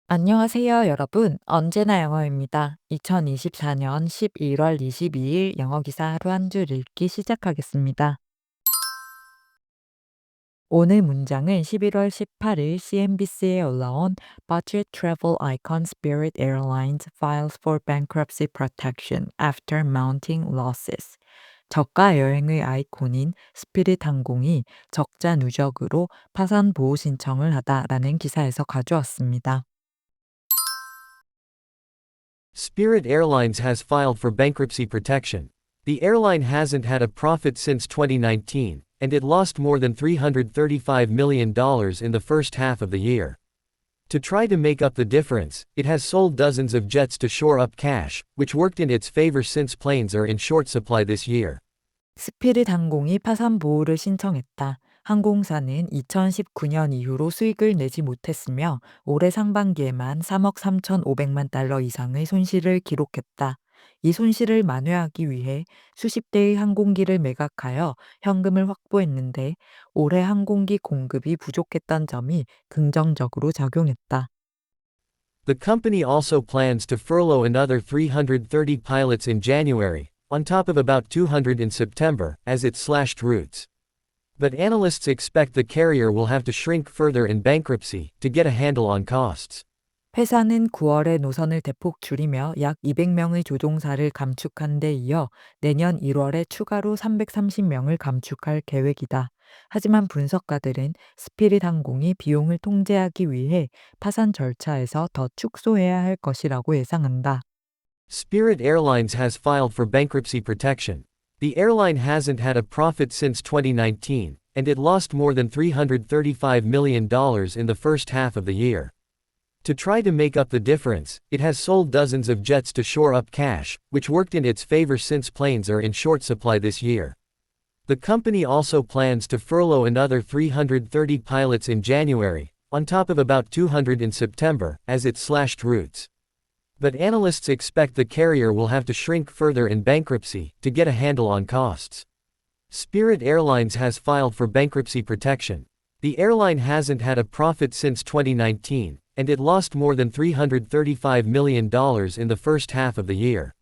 안녕하세요, 여러분. 언제나 영어입니다. 2024년 11월 22일 영어 기사 하루 한 줄 읽기 시작하겠습니다. 오늘 문장은 11월 18일 CNBC에 올라온 Budget Travel Icon Spirit Airlines files for bankruptcy protection after mounting losses. 저가 여행의 아이콘인 스피릿 항공이 적자 누적으로 파산 보호 신청을 하다라는 기사에서 가져왔습니다. Spirit Airlines has filed for bankruptcy protection. The airline hasn't had a profit since 2019, and it lost more than $335 million in the first half of the year. To try to make up the difference, it has sold dozens of jets to shore up cash, which worked in its favor since planes are in short supply this year. 스피릿 항공이 파산 보호를 신청했다. 항공사는 2019년 이후로 수익을 내지 못했으며 올해 상반기에만 3억 3,500만 달러 이상의 손실을 기록했다. 이 손실을 만회하기 위해 수십 대의 항공기를 매각하여 현금을 확보했는데 올해 항공기 공급이 부족했던 점이 긍정적으로 작용했다. The company also plans to furlough another 330 pilots in January, on top of about 200 in September, as it slashed routes. But analysts expect the carrier will have to shrink further in bankruptcy to get a handle on costs. 회사는 9월에 노선을 대폭 줄이며 약 200명의 조종사를 감축한 데 이어 내년 1월에 추가로 330명을 감축할 계획이다. 하지만 분석가들은 스피릿 항공이 비용을 통제하기 위해 파산 절차에서 더 축소해야 할 것이라고 예상한다. Spirit Airlines has filed for bankruptcy protection. The airline hasn't had a profit since 2019, and it lost more than $335 million in the first half of the year. To try to make up the difference, it has sold dozens of jets to shore up cash, which worked in its favor since planes are in short supply this year. The company also plans to furlough another 330 pilots in January, on top of about 200 in September, as it slashed routes. But analysts expect the carrier will have to shrink further in bankruptcy to get a handle on costs. Spirit Airlines has filed for bankruptcy protection. The airline hasn't had a profit since 2019, and it lost more than $335 million in the first half of the year.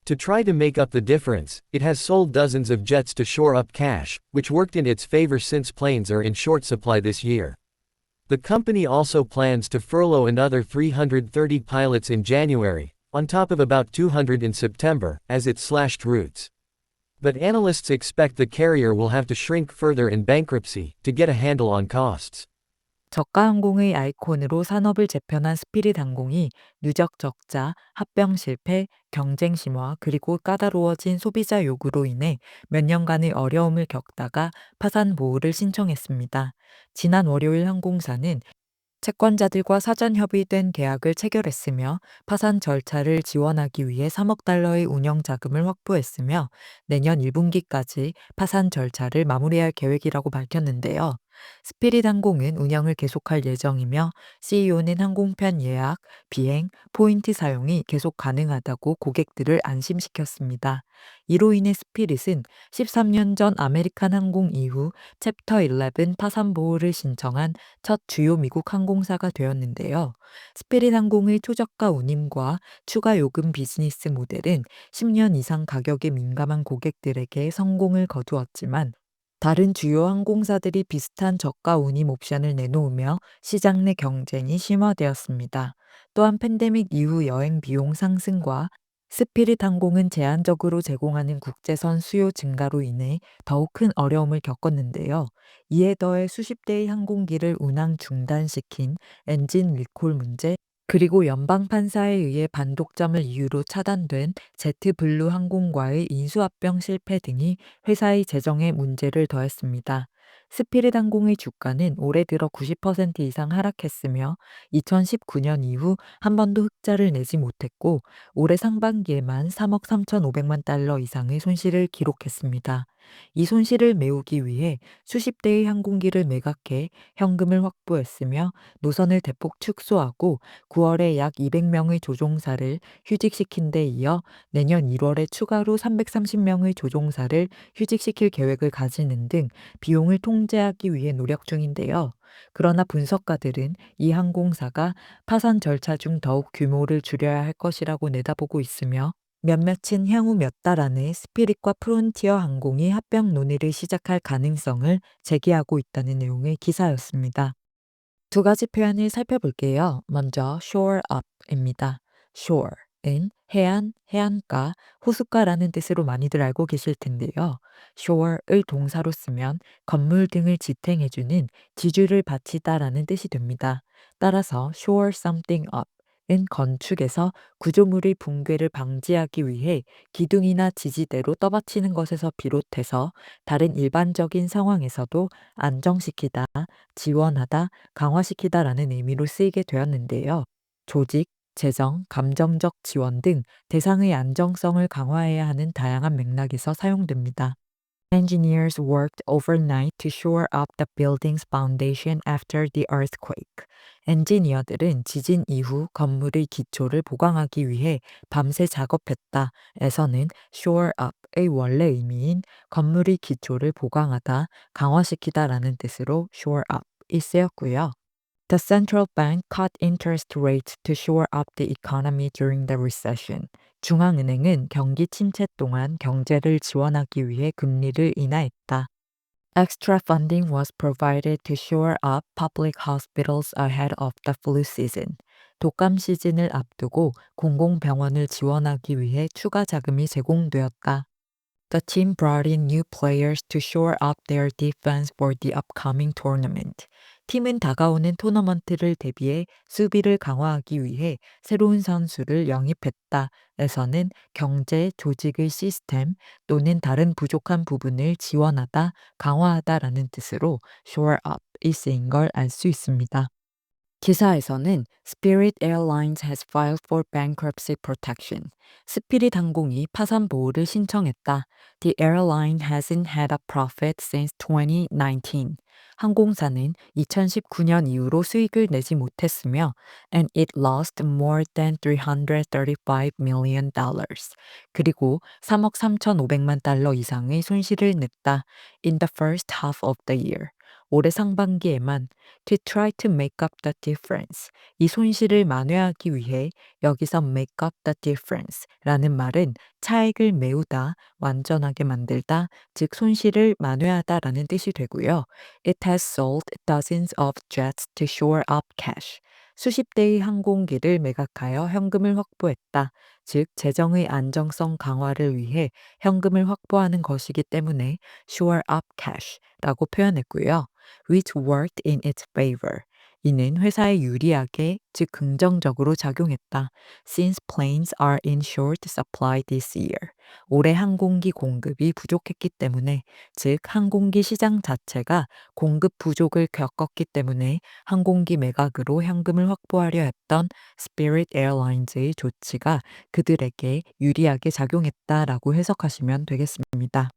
To try to make up the difference, it has sold dozens of jets to shore up cash, which worked in its favor since planes are in short supply this year. The company also plans to furlough another 330 pilots in January, on top of about 200 in September, as it slashed routes. But analysts expect the carrier will have to shrink further in bankruptcy to get a handle on costs. 저가 항공의 아이콘으로 산업을 재편한 스피릿 항공이 누적 적자, 합병 실패, 경쟁 심화, 그리고 까다로워진 소비자 요구로 인해 몇 년간의 어려움을 겪다가 파산 보호를 신청했습니다. 지난 월요일 항공사는 채권자들과 사전 협의된 계약을 체결했으며 파산 절차를 지원하기 위해 3억 달러의 운영 자금을 확보했으며 내년 1분기까지 파산 절차를 마무리할 계획이라고 밝혔는데요. 스피릿 항공은 운영을 계속할 예정이며 CEO는 항공편 예약, 비행, 포인트 사용이 계속 가능하다고 고객들을 안심시켰습니다. 이로 인해 스피릿은 13년 전 아메리칸 항공 이후 챕터 11 파산 보호를 신청한 첫 주요 미국 항공사가 되었는데요. 스피릿 항공의 초저가 운임과 추가 요금 비즈니스 모델은 10년 이상 가격에 민감한 고객들에게 성공을 거두었지만 다른 주요 항공사들이 비슷한 저가 운임 옵션을 내놓으며 시장 내 경쟁이 심화되었습니다. 또한 팬데믹 이후 여행 비용 상승과 스피릿 항공은 제한적으로 제공하는 국제선 수요 증가로 인해 더욱 큰 어려움을 겪었는데요. 이에 더해 수십 대의 항공기를 운항 중단시킨 엔진 리콜 문제, 그리고 연방 판사에 의해 반독점을 이유로 차단된 제트블루 항공과의 인수합병 실패 등이 회사의 재정에 문제를 더했습니다. 스피릿 항공의 주가는 올해 들어 90% 이상 하락했으며 2019년 이후 한 번도 흑자를 내지 못했고 올해 상반기에만 3억 3,500만 달러 이상의 손실을 기록했습니다. 이 손실을 메우기 위해 수십 대의 항공기를 매각해 현금을 확보했으며 노선을 대폭 축소하고 9월에 약 200명의 조종사를 휴직시킨 데 이어 내년 1월에 추가로 330명의 조종사를 휴직시킬 계획을 가지는 등 비용을 통제하기 위해 노력 중인데요. 그러나 분석가들은 이 항공사가 파산 절차 중 더욱 규모를 줄여야 할 것이라고 내다보고 있으며 몇몇은 향후 몇 달 안에 스피릿과 프론티어 항공이 합병 논의를 시작할 가능성을 제기하고 있다는 내용의 기사였습니다. 두 가지 표현을 살펴볼게요. 먼저 shore up입니다. shore은 해안, 해안가, 호숫가라는 뜻으로 많이들 알고 계실 텐데요. shore을 동사로 쓰면 건물 등을 지탱해주는 지주를 바치다라는 뜻이 됩니다. 따라서 shore something up 은 건축에서 구조물의 붕괴를 방지하기 위해 기둥이나 지지대로 떠받치는 것에서 비롯해서 다른 일반적인 상황에서도 안정시키다, 지원하다, 강화시키다라는 의미로 쓰이게 되었는데요. 조직, 재정, 감정적 지원 등 대상의 안정성을 강화해야 하는 다양한 맥락에서 사용됩니다. Engineers worked overnight to shore up the building's foundation after the earthquake. 엔지니어들은 지진 이후 건물의 기초를 보강하기 위해 밤새 작업했다. 에서는 shore up의 원래 의미인 건물의 기초를 보강하다, 강화시키다라는 뜻으로 shore up이 쓰였고요. The central bank cut interest rates to shore up the economy during the recession. 중앙은행은 경기 침체 동안 경제를 지원하기 위해 금리를 인하했다. Extra funding was provided to shore up public hospitals ahead of the flu season. 독감 시즌을 앞두고 공공병원을 지원하기 위해 추가 자금이 제공되었다. The team brought in new players to shore up their defense for the upcoming tournament. 팀은 다가오는 토너먼트를 대비해 수비를 강화하기 위해 새로운 선수를 영입했다. 에서는 경제, 조직의 시스템 또는 다른 부족한 부분을 지원하다, 강화하다라는 뜻으로 shore up이 쓰인 걸 알 수 있습니다. 기사에서는 Spirit Airlines has filed for bankruptcy protection. 스피릿 항공이 파산 보호를 신청했다. The airline hasn't had a profit since 2019. 항공사는 2019년 이후로 수익을 내지 못했으며 and it lost more than $335 million. 그리고 3억 3,500만 달러 이상의 손실을 냈다. In the first half of the year. 올해 상반기에만 to try to make up the difference. 이 손실을 만회하기 위해 여기서 make up the difference 라는 말은 차액을 메우다, 완전하게 만들다, 즉 손실을 만회하다 라는 뜻이 되고요. It has sold dozens of jets to shore up cash. 수십 대의 항공기를 매각하여 현금을 확보했다. 즉 재정의 안정성 강화를 위해 현금을 확보하는 것이기 때문에 shore up cash라고 표현했고요. which worked in its favor. 이는 회사에 유리하게, 즉 긍정적으로 작용했다. Since planes are in short supply this year. 올해 항공기 공급이 부족했기 때문에, 즉 항공기 시장 자체가 공급 부족을 겪었기 때문에 항공기 매각으로 현금을 확보하려 했던 Spirit Airlines의 조치가 그들에게 유리하게 작용했다라고 해석하시면 되겠습니다.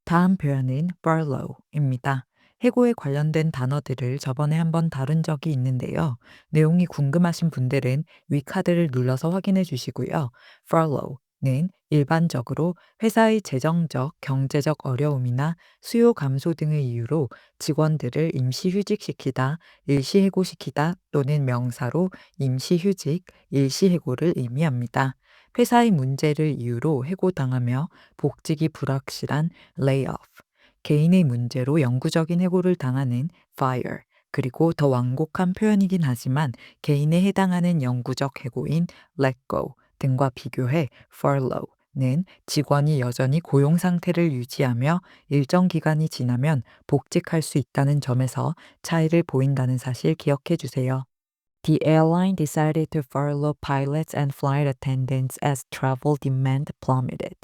다음 표현은 furlough입니다. 해고에 관련된 단어들을 저번에 한번 다룬 적이 있는데요. 내용이 궁금하신 분들은 위 카드를 눌러서 확인해 주시고요. furlough는 일반적으로 회사의 재정적, 경제적 어려움이나 수요 감소 등의 이유로 직원들을 임시 휴직시키다, 일시 해고시키다 또는 명사로 임시 휴직, 일시 해고를 의미합니다. 회사의 문제를 이유로 해고당하며 복직이 불확실한 layoff, 개인의 문제로 영구적인 해고를 당하는 fire, 그리고 더 완곡한 표현이긴 하지만 개인에 해당하는 영구적 해고인 let go 등과 비교해 furlough는 직원이 여전히 고용 상태를 유지하며 일정 기간이 지나면 복직할 수 있다는 점에서 차이를 보인다는 사실 기억해 주세요. The airline decided to furlough pilots and flight attendants as travel demand plummeted.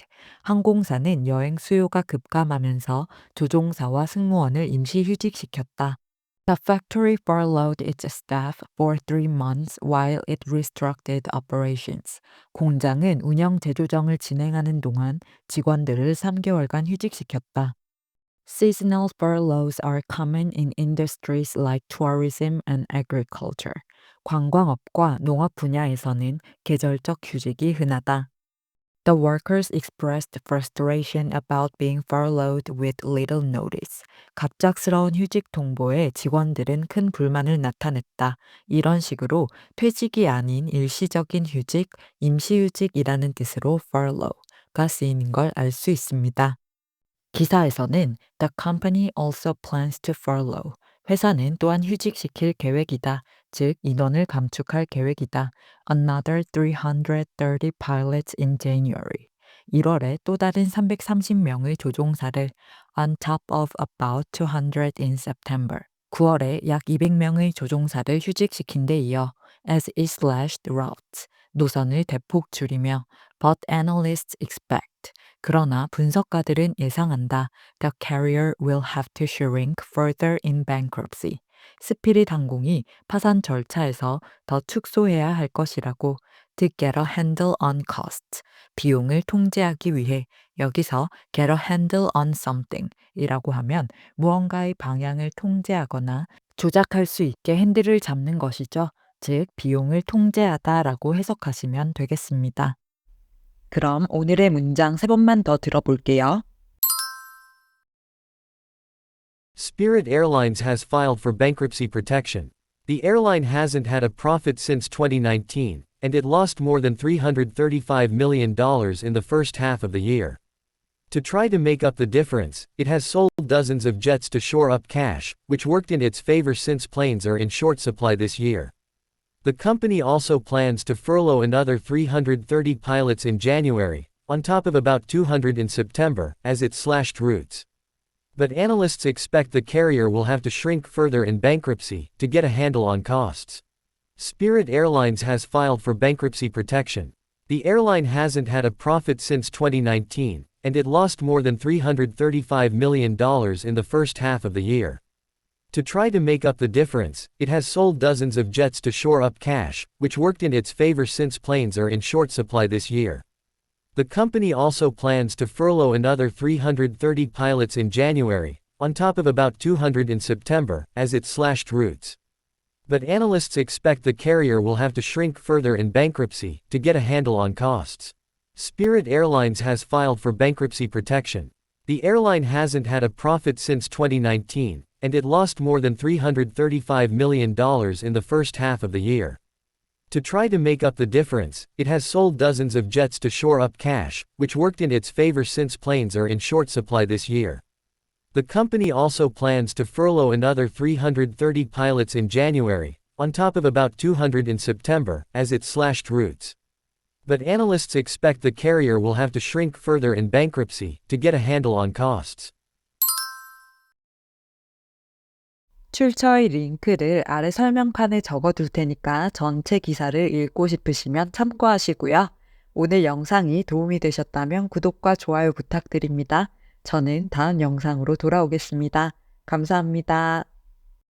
항공사는 여행 수요가 급감하면서 조종사와 승무원을 임시 휴직시켰다. The factory furloughed its staff for 3 months while it restructured operations. 공장은 운영 재조정을 진행하는 동안 직원들을 3개월간 휴직시켰다. Seasonal furloughs are common in industries like tourism and agriculture. 관광업과 농업 분야에서는 계절적 휴직이 흔하다. The workers expressed frustration about being furloughed with little notice. 갑작스러운 휴직 통보에 직원들은 큰 불만을 나타냈다. 이런 식으로 퇴직이 아닌 일시적인 휴직, 임시휴직이라는 뜻으로 furlough가 쓰이는 걸 알 수 있습니다. 기사에서는 The company also plans to furlough. 회사는 또한 휴직시킬 계획이다. 즉, 인원을 감축할 계획이다. Another 330 pilots in January. 1월에 또 다른 330명의 조종사를 on top of about 200 in September. 9월에 약 200명의 조종사를 휴직시킨 데 이어 as it slashed routes. 노선을 대폭 줄이며 but analysts expect. 그러나 분석가들은 예상한다. The carrier will have to shrink further in bankruptcy. 스피릿 항공이 파산 절차에서 더 축소해야 할 것이라고. To get a handle on costs. 비용을 통제하기 위해 여기서 get a handle on something 이라고 하면 무언가의 방향을 통제하거나 조작할 수 있게 핸들을 잡는 것이죠. 즉, 비용을 통제하다라고 해석하시면 되겠습니다. 그럼 오늘의 문장 3번만 더 들어볼게요. Spirit Airlines has filed for bankruptcy protection. The airline hasn't had a profit since 2019, and it lost more than $335 million in the first half of the year. To try to make up the difference, it has sold dozens of jets to shore up cash, which worked in its favor since planes are in short supply this year. The company also plans to furlough another 330 pilots in January, on top of about 200 in September, as it slashed routes. But analysts expect the carrier will have to shrink further in bankruptcy to get a handle on costs. Spirit Airlines has filed for bankruptcy protection. The airline hasn't had a profit since 2019, and it lost more than $335 million in the first half of the year. To try to make up the difference, it has sold dozens of jets to shore up cash, which worked in its favor since planes are in short supply this year. The company also plans to furlough another 330 pilots in January, on top of about 200 in September, as it slashed routes. But analysts expect the carrier will have to shrink further in bankruptcy to get a handle on costs. Spirit Airlines has filed for bankruptcy protection. The airline hasn't had a profit since 2019, and it lost more than $335 million in the first half of the year. To try to make up the difference, it has sold dozens of jets to shore up cash, which worked in its favor since planes are in short supply this year. The company also plans to furlough another 330 pilots in January, on top of about 200 in September, as it slashed routes. But analysts expect the carrier will have to shrink further in bankruptcy to get a handle on costs. 출처의 링크를 아래 설명칸에 적어둘 테니까 전체 기사를 읽고 싶으시면 참고하시고요. 오늘 영상이 도움이 되셨다면 구독과 좋아요 부탁드립니다. 저는 다음 영상으로 돌아오겠습니다. 감사합니다.